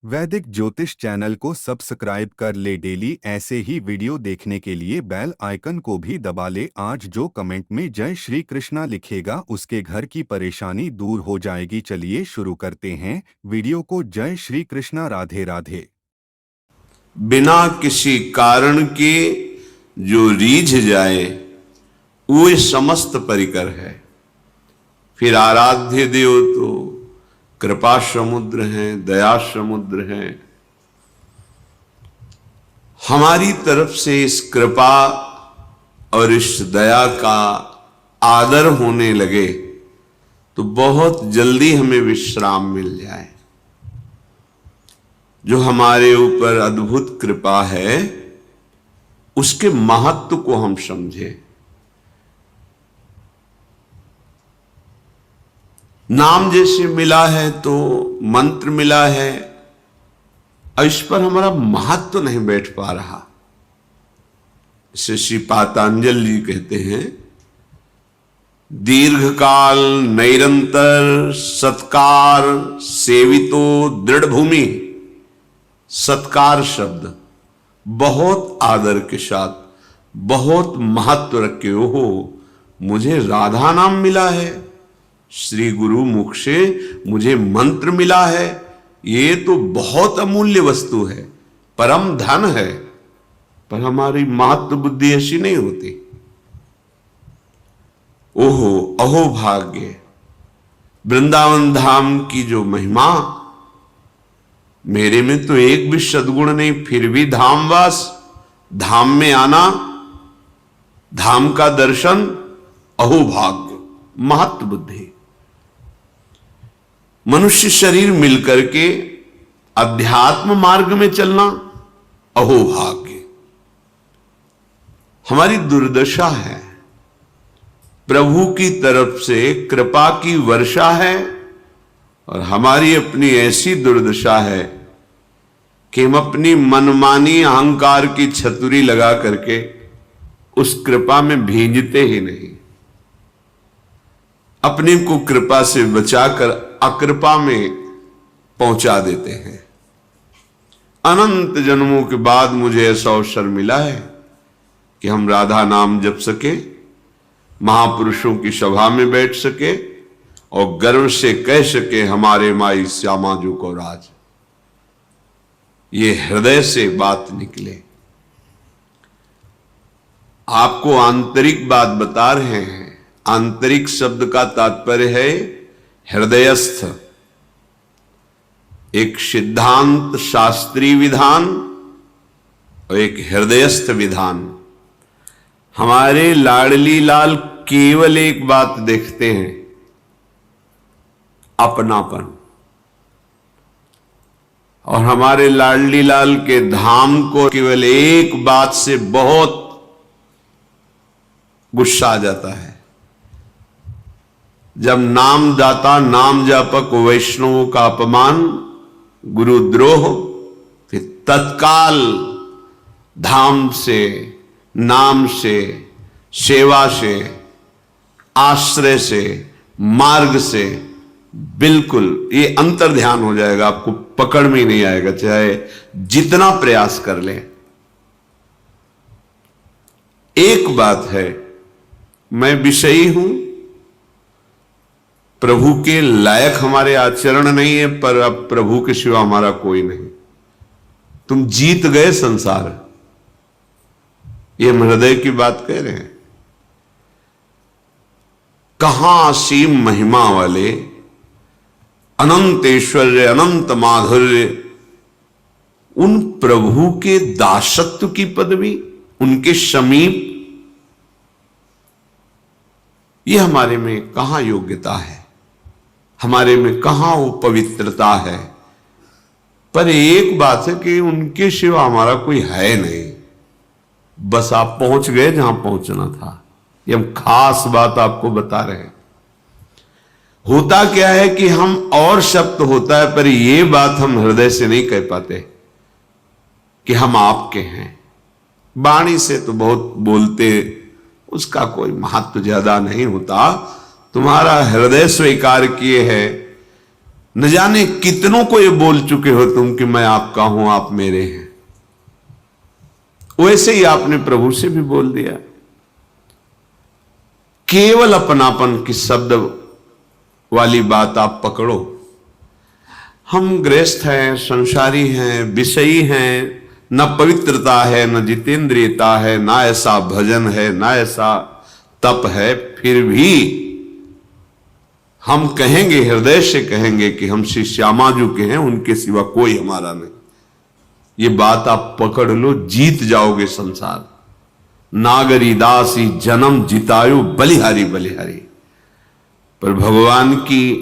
वैदिक ज्योतिष चैनल को सब्सक्राइब कर ले। डेली ऐसे ही वीडियो देखने के लिए बेल आइकन को भी दबा ले। आज जो कमेंट में जय श्री कृष्णा लिखेगा उसके घर की परेशानी दूर हो जाएगी। चलिए शुरू करते हैं वीडियो को। जय श्री कृष्णा। राधे राधे। बिना किसी कारण के जो रीझ जाए वो समस्त परिकर है। फिर आराध्य देव तो कृपा समुद्र हैं, दया समुद्र हैं। हमारी तरफ से इस कृपा और इस दया का आदर होने लगे तो बहुत जल्दी हमें विश्राम मिल जाए। जो हमारे ऊपर अद्भुत कृपा है उसके महत्व को हम समझें। नाम जैसे मिला है तो मंत्र मिला है, इस पर हमारा महत्व नहीं बैठ पा रहा। इसे श्री पातंजलि जी कहते हैं, दीर्घकाल निरंतर सत्कार सेवितो दृढ़ भूमि। सत्कार शब्द बहुत आदर के साथ बहुत महत्व रखे हो। मुझे राधा नाम मिला है, श्री गुरु मुख से मुझे मंत्र मिला है, ये तो बहुत अमूल्य वस्तु है, परम धन है। पर हमारी महत्व बुद्धि ऐसी नहीं होती। ओहो अहो भाग्य। वृंदावन धाम की जो महिमा, मेरे में तो एक भी सद्गुण नहीं, फिर भी धामवास, धाम में आना, धाम का दर्शन, अहो भाग्य, महत्व बुद्धि। मनुष्य शरीर मिलकर के अध्यात्म मार्ग में चलना, अहो भाग्य। हमारी दुर्दशा है, प्रभु की तरफ से कृपा की वर्षा है और हमारी अपनी ऐसी दुर्दशा है कि हम अपनी मनमानी अहंकार की छतुरी लगा करके उस कृपा में भींजते ही नहीं। अपने को कृपा से बचाकर अकृपा में पहुंचा देते हैं। अनंत जन्मों के बाद मुझे ऐसा अवसर मिला है कि हम राधा नाम जप सके, महापुरुषों की सभा में बैठ सके और गर्व से कह सके, हमारे माई श्यामा जो को राज। ये हृदय से बात निकले। आपको आंतरिक बात बता रहे हैं। आंतरिक शब्द का तात्पर्य है हृदयस्थ। एक सिद्धांत शास्त्रीय विधान और एक हृदयस्थ विधान। हमारे लाडली लाल केवल एक बात देखते हैं, अपनापन। और हमारे लाडली लाल के धाम को केवल एक बात से बहुत गुस्सा आ जाता है, जब नामदाता नाम जापक वैष्णवों का अपमान, गुरुद्रोह, फिर तत्काल धाम से, नाम से, सेवा से, आश्रय से, मार्ग से बिल्कुल ये अंतर ध्यान हो जाएगा। आपको पकड़ में ही नहीं आएगा, चाहे जितना प्रयास कर ले। एक बात है, मैं विषयी हूं, प्रभु के लायक हमारे आचरण नहीं है, पर अब प्रभु के सिवा हमारा कोई नहीं। तुम जीत गए संसार, ये हम हृदय की बात कह रहे हैं। कहां असीम महिमा वाले, अनंत ऐश्वर्य, अनंत माधुर्य, उन प्रभु के दासत्व की पदवी, उनके समीप, ये हमारे में कहां योग्यता है, हमारे में कहां वो पवित्रता है। पर एक बात है कि उनके सिवा हमारा कोई है नहीं। बस आप पहुंच गए जहां पहुंचना था। ये हम खास बात आपको बता रहे हैं। होता क्या है कि हम और शब्द होता है, पर ये बात हम हृदय से नहीं कह पाते कि हम आपके हैं। वाणी से तो बहुत बोलते, उसका कोई महत्व ज्यादा नहीं होता। तुम्हारा हृदय स्वीकार किए है न जाने कितनों को ये बोल चुके हो तुम कि मैं आपका हूं, आप मेरे हैं। वैसे ही आपने प्रभु से भी बोल दिया। केवल अपनापन की शब्द वाली बात आप पकड़ो। हम गृहस्थ हैं, संसारी हैं, विषयी हैं, न पवित्रता है, न जितेंद्रियता है, ना ऐसा भजन है, ना ऐसा तप है, फिर भी हम कहेंगे, हृदय से कहेंगे कि हम श्री श्यामा जी के हैं, उनके सिवा कोई हमारा नहीं। ये बात आप पकड़ लो, जीत जाओगे संसार। नागरी दासी जन्म जितायु बलिहारी बलिहारी। पर भगवान की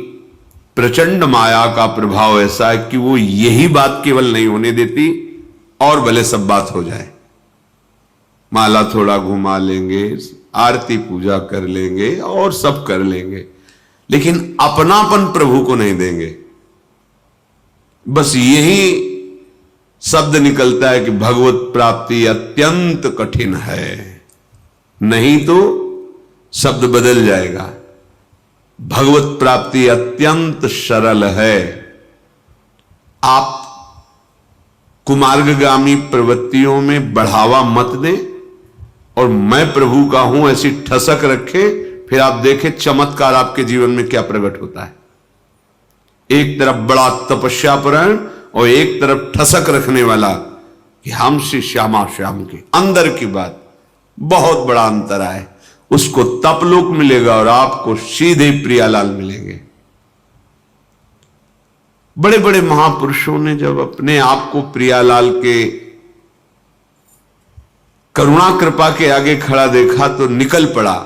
प्रचंड माया का प्रभाव ऐसा है कि वो यही बात केवल नहीं होने देती, और भले सब बात हो जाए। माला थोड़ा घुमा लेंगे, आरती पूजा कर लेंगे और सब कर लेंगे, लेकिन अपनापन प्रभु को नहीं देंगे। बस यही शब्द निकलता है कि भगवत प्राप्ति अत्यंत कठिन है, नहीं तो शब्द बदल जाएगा। भगवत प्राप्ति अत्यंत सरल है। आप कुमार्गगामी प्रवृत्तियों में बढ़ावा मत दें और मैं प्रभु का हूं ऐसी ठसक रखे, फिर आप देखें चमत्कार आपके जीवन में क्या प्रकट होता है। एक तरफ बड़ा तपस्यापरायण और एक तरफ ठसक रखने वाला कि हम श्री श्यामा श्याम के अंदर की बात, बहुत बड़ा अंतर है। उसको तपलोक मिलेगा और आपको सीधे प्रियालाल मिलेंगे। बड़े बड़े महापुरुषों ने जब अपने आप को प्रियालाल के करुणा कृपा के आगे खड़ा देखा तो निकल पड़ा,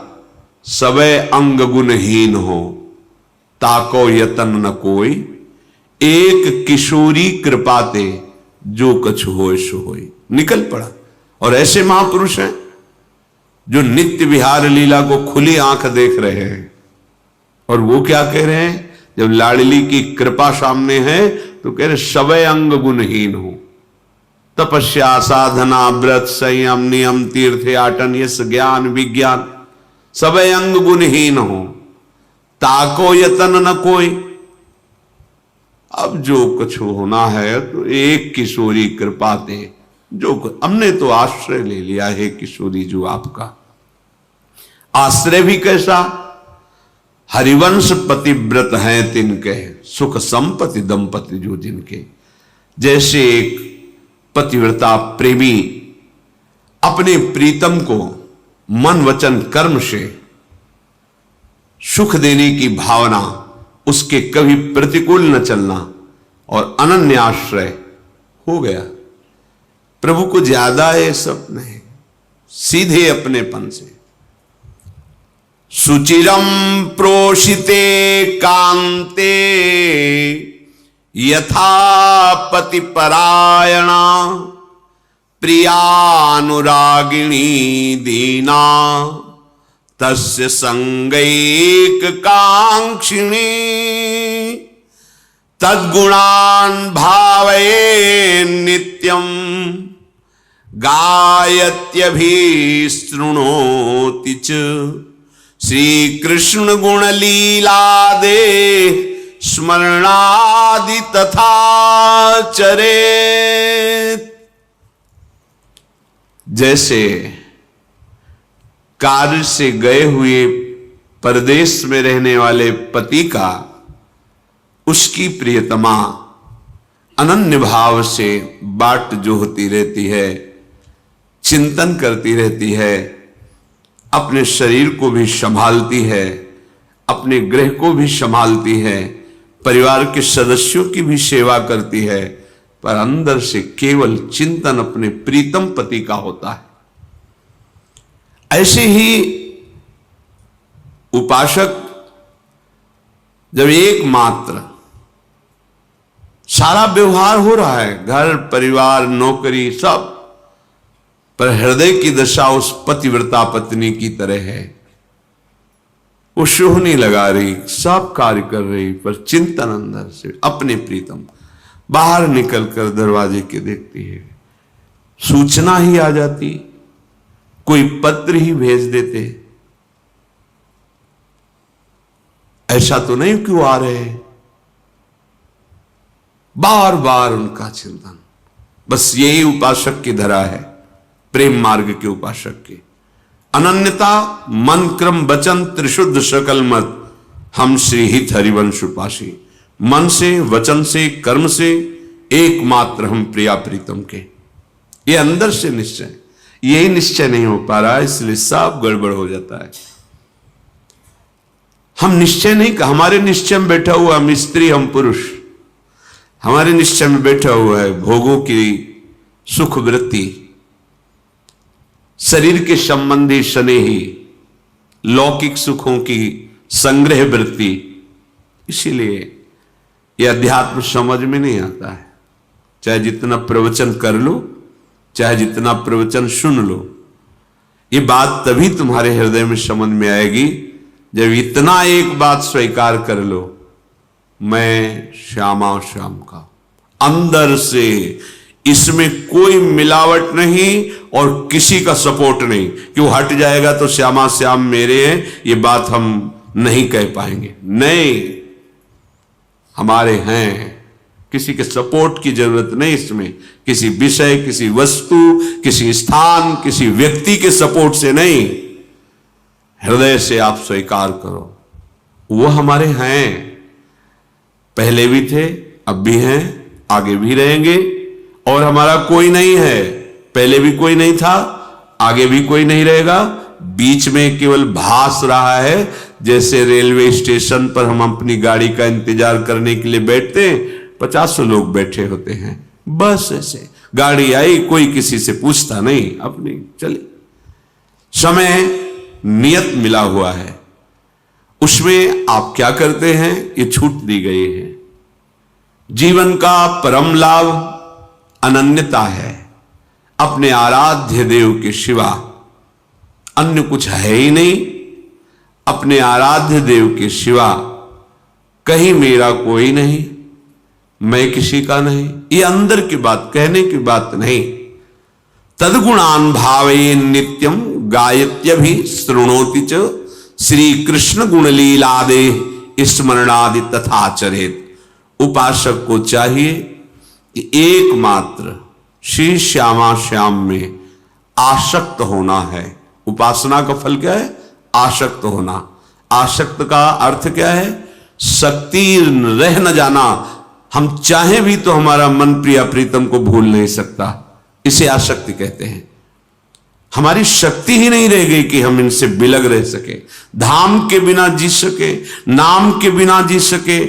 सबे अंग गुणहीन हो, ताको यतन न कोई, एक किशोरी कृपाते जो कछु होय सो होय। निकल पड़ा। और ऐसे महापुरुष हैं जो नित्य विहार लीला को खुली आंख देख रहे हैं। और वो क्या कह रहे हैं, जब लाडली की कृपा सामने है तो कह रहे सबे अंग गुणहीन हो। तपस्या, साधना, व्रत, संयम, नियम, तीर्थ आटन, यश, ज्ञान, विज्ञान, सबे अंग गुणहीन हो, ताको यतन न कोई। अब जो कुछ होना है तो एक किशोरी कृपा दे, जो हमने तो आश्रय ले लिया है किशोरी जो आपका। आश्रय भी कैसा, हरिवंश पतिव्रत हैं तिनके, सुख संपत्ति दंपति जो जिनके। जैसे एक पतिव्रता प्रेमी अपने प्रीतम को मन वचन कर्म से सुख देने की भावना, उसके कभी प्रतिकूल न चलना और अनन्य आश्रय हो गया। प्रभु को ज्यादा है सब नहीं, सीधे अपनेपन से। सुचिरम प्रोषिते कांते यथा पति परायणा, प्रियानुरागिणी दीना, तस्य संगैक कांक्षिणी, तद्गुणान् भावये नित्यं, गायत्यभिशृणोति च, श्री कृष्ण गुण लीला दे स्मरणादि तथा चरेत। जैसे कार्य से गए हुए परदेश में रहने वाले पति का उसकी प्रियतमा अनन्य भाव से बाट जोहती रहती है, चिंतन करती रहती है, अपने शरीर को भी संभालती है, अपने गृह को भी संभालती है, परिवार के सदस्यों की भी सेवा करती है, पर अंदर से केवल चिंतन अपने प्रीतम पति का होता है। ऐसे ही उपासक जब एकमात्र सारा व्यवहार हो रहा है, घर परिवार नौकरी सब, पर हृदय की दशा उस पतिव्रता पत्नी की तरह है। वो शोह नहीं लगा रही, सब कार्य कर रही, पर चिंतन अंदर से अपने प्रीतम। बाहर निकलकर दरवाजे के देखती है, सूचना ही आ जाती, कोई पत्र ही भेज देते, ऐसा तो नहीं क्यों आ रहे हैं, बार बार उनका चिंतन। बस यही उपासक की धरा है, प्रेम मार्ग के उपासक की। अनन्यता मन क्रम वचन त्रिशुद्ध सकल मत, हम श्री हित हरिवंश उपासी। मन से, वचन से, कर्म से एकमात्र हम प्रिया प्रीतम के। ये अंदर से निश्चय, यही निश्चय नहीं हो पा रहा है, इसलिए सब गड़बड़ हो जाता है। हम निश्चय नहीं, हमारे निश्चय में बैठा हुआ हम स्त्री हम पुरुष, हमारे निश्चय में बैठा हुआ है भोगों की सुख वृत्ति, शरीर के संबंधी स्नेही, लौकिक सुखों की संग्रह वृत्ति। इसीलिए यह अध्यात्म समझ में नहीं आता है। चाहे जितना प्रवचन कर लो, चाहे जितना प्रवचन सुन लो, ये बात तभी तुम्हारे हृदय में समझ में आएगी जब इतना एक बात स्वीकार कर लो, मैं श्यामा श्याम का, अंदर से। इसमें कोई मिलावट नहीं और किसी का सपोर्ट नहीं कि वो हट जाएगा तो श्यामा श्याम मेरे हैं, ये बात हम नहीं कह पाएंगे। नहीं, हमारे हैं, किसी के सपोर्ट की जरूरत नहीं इसमें, किसी विषय, किसी वस्तु, किसी स्थान, किसी व्यक्ति के सपोर्ट से नहीं, हृदय से आप स्वीकार करो वो हमारे हैं। पहले भी थे, अब भी हैं, आगे भी रहेंगे। और हमारा कोई नहीं है, पहले भी कोई नहीं था, आगे भी कोई नहीं रहेगा। बीच में केवल भास रहा है। जैसे रेलवे स्टेशन पर हम अपनी गाड़ी का इंतजार करने के लिए बैठते हैं, 50 लोग बैठे होते हैं, बस ऐसे गाड़ी आई, कोई किसी से पूछता नहीं, अपनी चली। समय नियत मिला हुआ है, उसमें आप क्या करते हैं ये छूट दी गई है। जीवन का परम लाभ अनन्यता है, अपने आराध्य देव के सिवा अन्य कुछ है ही नहीं। अपने आराध्य देव के सिवा कहीं मेरा कोई नहीं, मैं किसी का नहीं। ये अंदर की बात, कहने की बात नहीं। तदगुणान भावे नित्यम गायत्यभि शृणोति च, श्री कृष्ण गुणलीलादे स्मरणादि तथा चरेत। उपासक को चाहिए कि एकमात्र श्री श्यामा श्याम में आसक्त होना है। उपासना का फल क्या है? आसक्त होना। आसक्त का अर्थ क्या है? शक्ति रह न जाना। हम चाहे भी तो हमारा मन प्रिया प्रीतम को भूल नहीं सकता, इसे आसक्ति कहते हैं। हमारी शक्ति ही नहीं रह गई कि हम इनसे बिलग रह सके, धाम के बिना जी सके, नाम के बिना जी सके,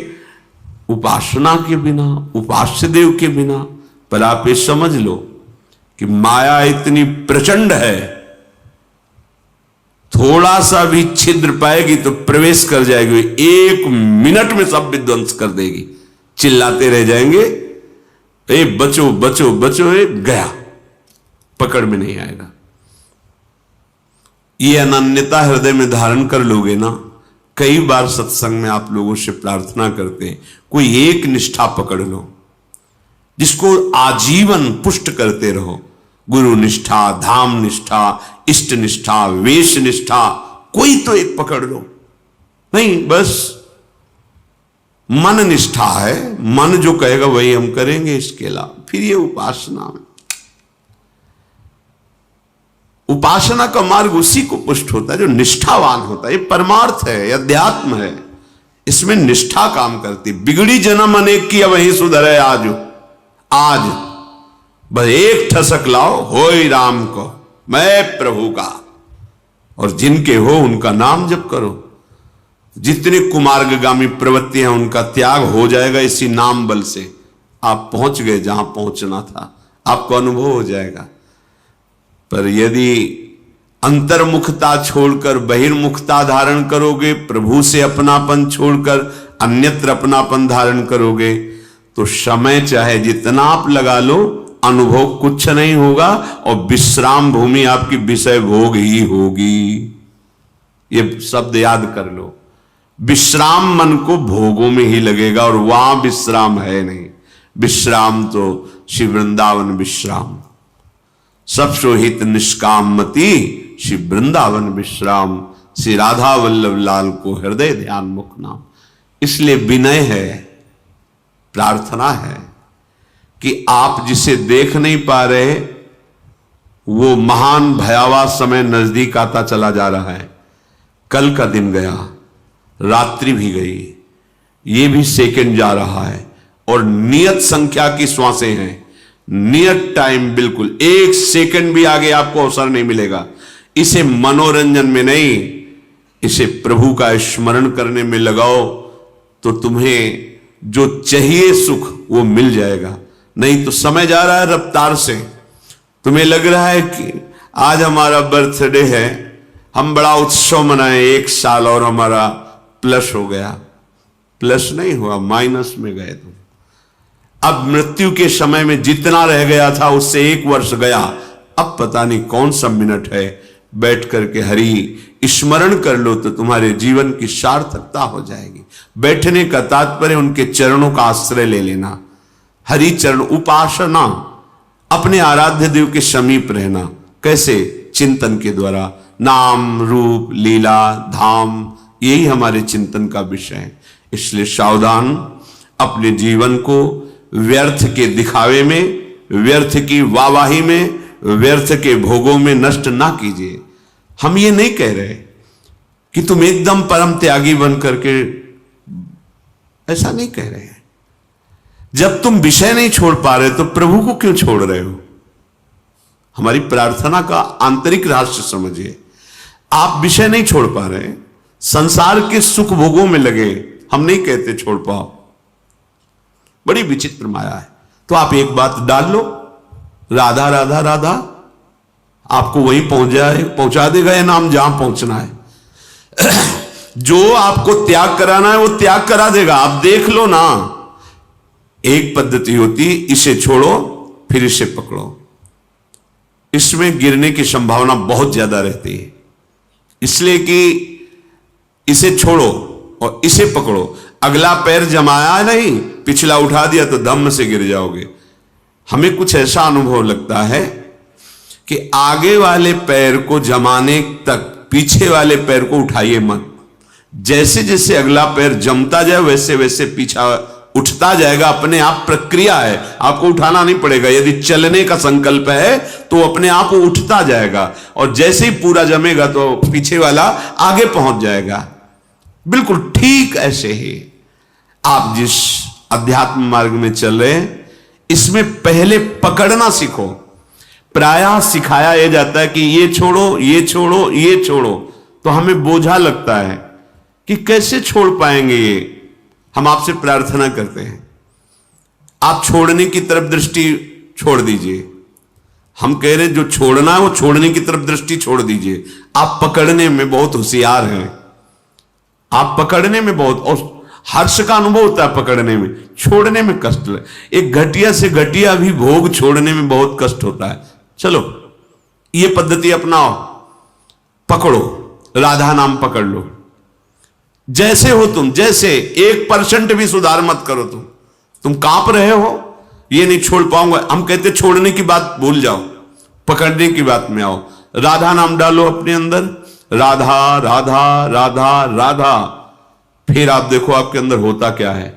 उपासना के बिना, उपास्य देव के बिना। पर आप ये समझ लो कि माया इतनी प्रचंड है, थोड़ा सा भी छिद्र पाएगी तो प्रवेश कर जाएगी, 1 मिनट में सब विध्वंस कर देगी। चिल्लाते रह जाएंगे, ए बचो बचो बचो, ए गया, पकड़ में नहीं आएगा। ये अनन्यता हृदय में धारण कर लोगे ना। कई बार सत्संग में आप लोगों से प्रार्थना करते हैं, कोई एक निष्ठा पकड़ लो जिसको आजीवन पुष्ट करते रहो। गुरु निष्ठा, धाम निष्ठा, इष्ट निष्ठा, वेश निष्ठा, कोई तो एक पकड़ लो। नहीं, बस मन निष्ठा है, मन जो कहेगा वही हम करेंगे, इसके अलावा फिर ये उपासना में। उपासना का मार्ग उसी को पुष्ट होता है जो निष्ठावान होता है। ये परमार्थ है, ये अध्यात्म है, इसमें निष्ठा काम करती। बिगड़ी जन्म अनेक की, वही सुधरे आज। आज बस एक ठसक लाओ, होय राम को, मैं प्रभु का, और जिनके हो उनका नाम जप करो। जितने कुमार्गामी प्रवृत्ति हैं उनका त्याग हो जाएगा इसी नाम बल से। आप पहुंच गए जहां पहुंचना था, आपको अनुभव हो जाएगा। पर यदि अंतर्मुखता छोड़कर बहिर्मुखता धारण करोगे, प्रभु से अपनापन छोड़कर अन्यत्र अपनापन धारण करोगे, तो समय चाहे जितना आप लगा लो, अनुभव कुछ नहीं होगा और विश्राम भूमि आपकी विषय भोग ही होगी। ये शब्द याद कर लो। विश्राम मन को भोगों में ही लगेगा और वहां विश्राम है नहीं। विश्राम तो श्री वृंदावन विश्राम, सब सोहित निष्काम मति, श्री वृंदावन विश्राम। श्री राधा वल्लभ लाल को हृदय ध्यान मुख नाम। इसलिए विनय है, प्रार्थना है, कि आप जिसे देख नहीं पा रहे, वो महान भयावह समय नजदीक आता चला जा रहा है। कल का दिन गया, रात्रि भी गई, ये भी सेकंड जा रहा है, और नियत संख्या की श्वासें हैं, नियत टाइम, बिल्कुल एक सेकंड भी आगे आपको अवसर नहीं मिलेगा। इसे मनोरंजन में नहीं, इसे प्रभु का स्मरण करने में लगाओ, तो तुम्हें जो चाहिए सुख वो मिल जाएगा। नहीं तो समय जा रहा है रफ्तार से। तुम्हें लग रहा है कि आज हमारा बर्थडे है, हम बड़ा उत्सव मनाए, 1 साल और हमारा प्लस हो गया। प्लस नहीं हुआ, माइनस में गए तुम। अब मृत्यु के समय में जितना रह गया था उससे 1 वर्ष गया, अब पता नहीं कौन सा मिनट है। बैठ करके हरि स्मरण कर लो तो तुम्हारे जीवन की सार्थकता हो जाएगी। बैठने का तात्पर्य उनके चरणों का आश्रय ले लेना, हरि चरण उपासना, अपने आराध्य देव के समीप रहना। कैसे? चिंतन के द्वारा। नाम रूप लीला धाम, यही हमारे चिंतन का विषय है। इसलिए सावधान, अपने जीवन को व्यर्थ के दिखावे में, व्यर्थ की वाहवाही में, व्यर्थ के भोगों में नष्ट ना कीजिए। हम ये नहीं कह रहे कि तुम एकदम परम त्यागी बन करके, ऐसा नहीं कह रहे हैं। जब तुम विषय नहीं छोड़ पा रहे तो प्रभु को क्यों छोड़ रहे हो? हमारी प्रार्थना का आंतरिक रहस्य समझिए। आप विषय नहीं छोड़ पा रहे, संसार के सुख भोगों में लगे, हम नहीं कहते छोड़ पाओ, बड़ी विचित्र माया है। तो आप एक बात डाल लो, राधा राधा राधा, आपको वहीं पहुंचा देगा ये नाम जहां पहुंचना है। जो आपको त्याग कराना है वो त्याग करा देगा। आप देख लो ना, एक पद्धति होती, इसे छोड़ो फिर इसे पकड़ो। इसमें गिरने की संभावना बहुत ज्यादा रहती है, इसलिए कि इसे छोड़ो और इसे पकड़ो। अगला पैर जमाया नहीं, पिछला उठा दिया तो धम्म से गिर जाओगे। हमें कुछ ऐसा अनुभव लगता है कि आगे वाले पैर को जमाने तक पीछे वाले पैर को उठाइए मत। जैसे जैसे अगला पैर जमता जाए वैसे वैसे पीछा उठता जाएगा। अपने आप प्रक्रिया है, आपको उठाना नहीं पड़ेगा। यदि चलने का संकल्प है तो अपने आप वो उठता जाएगा, और जैसे ही पूरा जमेगा तो पीछे वाला आगे पहुंच जाएगा। बिल्कुल ठीक ऐसे ही आप जिस अध्यात्म मार्ग में चल रहे हैं, इसमें पहले पकड़ना सीखो। प्रायः सिखाया यह जाता है कि ये छोड़ो, ये छोड़ो, ये छोड़ो, तो हमें बोझा लगता है कि कैसे छोड़ पाएंगे ये। हम आपसे प्रार्थना करते हैं, आप छोड़ने की तरफ दृष्टि छोड़ दीजिए। हम कह रहे जो छोड़ना है वो छोड़ने की तरफ दृष्टि छोड़ दीजिए। आप पकड़ने में बहुत होशियार हैं, आप पकड़ने में बहुत, और हर्ष का अनुभव होता है पकड़ने में, छोड़ने में कष्ट है। एक घटिया से घटिया भी भोग छोड़ने में बहुत कष्ट होता है। चलो ये पद्धति अपनाओ, पकड़ो, राधा नाम पकड़ लो। जैसे हो तुम, जैसे 1% भी सुधार मत करो। तुम कांप रहे हो, ये नहीं छोड़ पाऊंगा। हम कहते छोड़ने की बात भूल जाओ, पकड़ने की बात में आओ। राधा नाम डालो अपने अंदर, राधा राधा राधा राधा। फिर आप देखो आपके अंदर होता क्या है,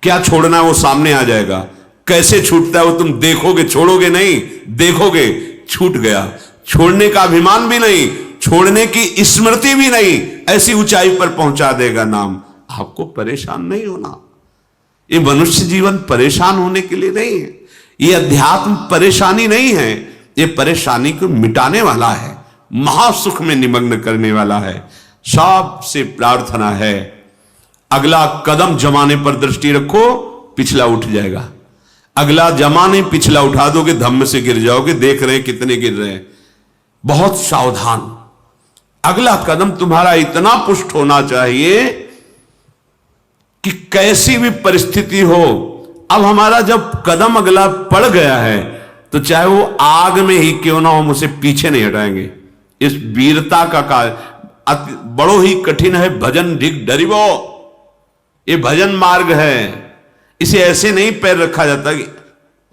क्या छोड़ना है वो सामने आ जाएगा। कैसे छूटता है वो तुम देखोगे, छोड़ोगे नहीं, देखोगे छूट गया। छोड़ने का अभिमान भी नहीं, छोड़ने की स्मृति भी नहीं, ऐसी ऊंचाई पर पहुंचा देगा नाम। आपको परेशान नहीं होना। ये मनुष्य जीवन परेशान होने के लिए नहीं है, ये अध्यात्म परेशानी नहीं है, ये परेशानी को मिटाने वाला है, महासुख में निमग्न करने वाला है। सबसे प्रार्थना है, अगला कदम जमाने पर दृष्टि रखो, पिछला उठ जाएगा। अगला जमाने पिछला उठा दोगे, धम्म से गिर जाओगे। देख रहे हैं कितने गिर रहे हैं। बहुत सावधान। अगला कदम तुम्हारा इतना पुष्ट होना चाहिए कि कैसी भी परिस्थिति हो, अब हमारा जब कदम अगला पड़ गया है तो चाहे वो आग में ही क्यों ना हो, हम उसे पीछे नहीं हटाएंगे। इस वीरता का कार्य बड़ो ही कठिन है। भजन ढिग डरिबो, ये भजन मार्ग है। इसे ऐसे नहीं पैर रखा जाता कि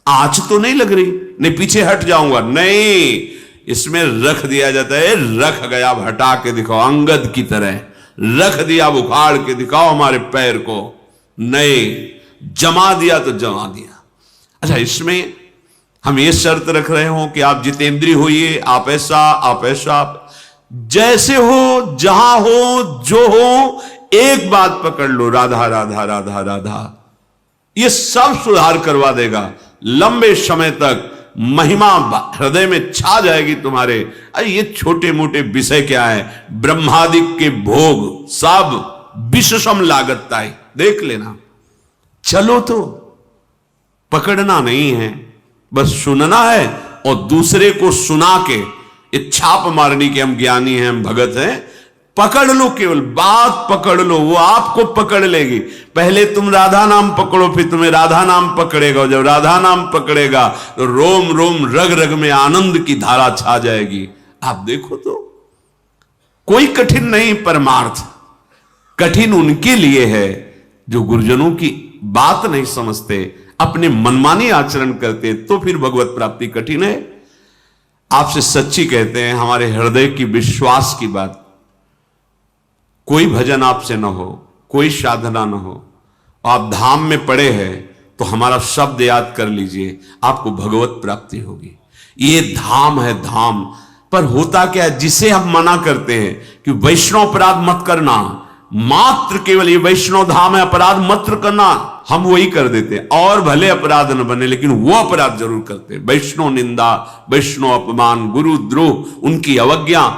आंच तो नहीं लग रही, नहीं पीछे हट जाऊंगा, नहीं, इसमें रख दिया जाता है। रख गया, अब हटा के दिखाओ, अंगद की तरह रख दिया, अब उखाड़ के दिखाओ हमारे पैर को। नहीं, जमा दिया तो जमा दिया। अच्छा, इसमें हम ये शर्त रख रहे हो कि आप जितेंद्रिय होइए, आप ऐसा, आप ऐसा, जैसे हो, जहां हो, जो हो, एक बात पकड़ लो, राधा राधा राधा राधा, ये सब सुधार करवा देगा। लंबे समय तक महिमा हृदय में छा जाएगी तुम्हारे। अरे ये छोटे मोटे विषय क्या है, ब्रह्मादिक के भोग सब विषम लागत ताई, देख लेना। चलो तो, पकड़ना नहीं है, बस सुनना है और दूसरे को सुना के ये छाप मारनी के हम ज्ञानी हैं, हम भगत हैं। पकड़ लो, केवल बात पकड़ लो, वो आपको पकड़ लेगी। पहले तुम राधा नाम पकड़ो, फिर तुम्हें राधा नाम पकड़ेगा। जब राधा नाम पकड़ेगा तो रोम रोम रग रग में आनंद की धारा छा जाएगी। आप देखो तो, कोई कठिन नहीं परमार्थ। कठिन उनके लिए है जो गुरुजनों की बात नहीं समझते, अपने मनमानी आचरण करते, तो फिर भगवत प्राप्ति कठिन है। आपसे सच्ची कहते हैं, हमारे हृदय की विश्वास की बात, कोई भजन आपसे न हो, कोई साधना न हो, आप धाम में पड़े हैं तो हमारा शब्द याद कर लीजिए, आपको भगवत प्राप्ति होगी। ये धाम है, धाम। पर होता क्या है, जिसे हम मना करते हैं कि वैष्णव अपराध मत करना, मात्र केवल ये वैष्णव धाम है, अपराध मत करना, हम वही कर देते हैं। और भले अपराध न बने, लेकिन वो अपराध जरूर करते हैं। वैष्णव निंदा, वैष्णव अपमान, गुरु द्रोह, उनकी अवज्ञा,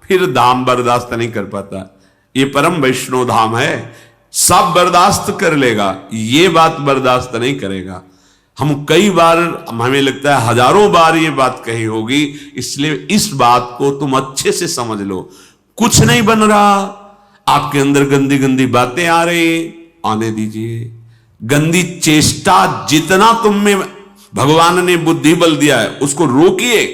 फिर धाम बर्दाश्त नहीं कर पाता। ये परम वैष्णव धाम है, सब बर्दाश्त कर लेगा, ये बात बर्दाश्त नहीं करेगा। हम कई बार, हमें लगता है हजारों बार ये बात कही होगी, इसलिए इस बात को तुम अच्छे से समझ लो। कुछ नहीं बन रहा, आपके अंदर गंदी गंदी बातें आ रही, आने दीजिए। गंदी चेष्टा जितना तुम में भगवान ने बुद्धि बल दिया है, उसको रोकिए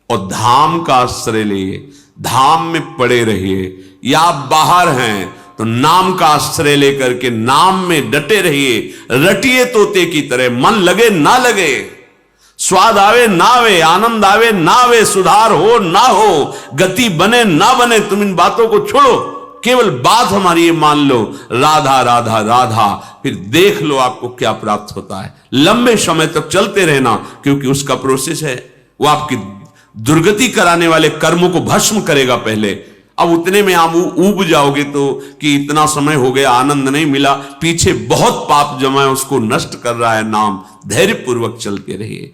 और धाम का आश्रय लिए, धाम में पड़े रहिए। या आप बाहर हैं तो नाम का आश्रय लेकर के नाम में डटे रहिए, रटिए तोते की तरह, मन लगे ना लगे, स्वाद आवे ना आवे, आनंद आवे ना आवे, सुधार हो ना हो, गति बने ना बने, तुम इन बातों को छोड़ो, केवल बात हमारी ये मान लो, राधा राधा राधा, फिर देख लो आपको क्या प्राप्त होता है। लंबे समय तक चलते रहना, क्योंकि उसका प्रोसेस है, वो आपकी दुर्गति कराने वाले कर्मों को भस्म करेगा पहले। अब उतने में आप ऊब जाओगे तो कि इतना समय हो गया, आनंद नहीं मिला, पीछे बहुत पाप जमा है, उसको नष्ट कर रहा है नाम। धैर्य पूर्वक चलते रहिए।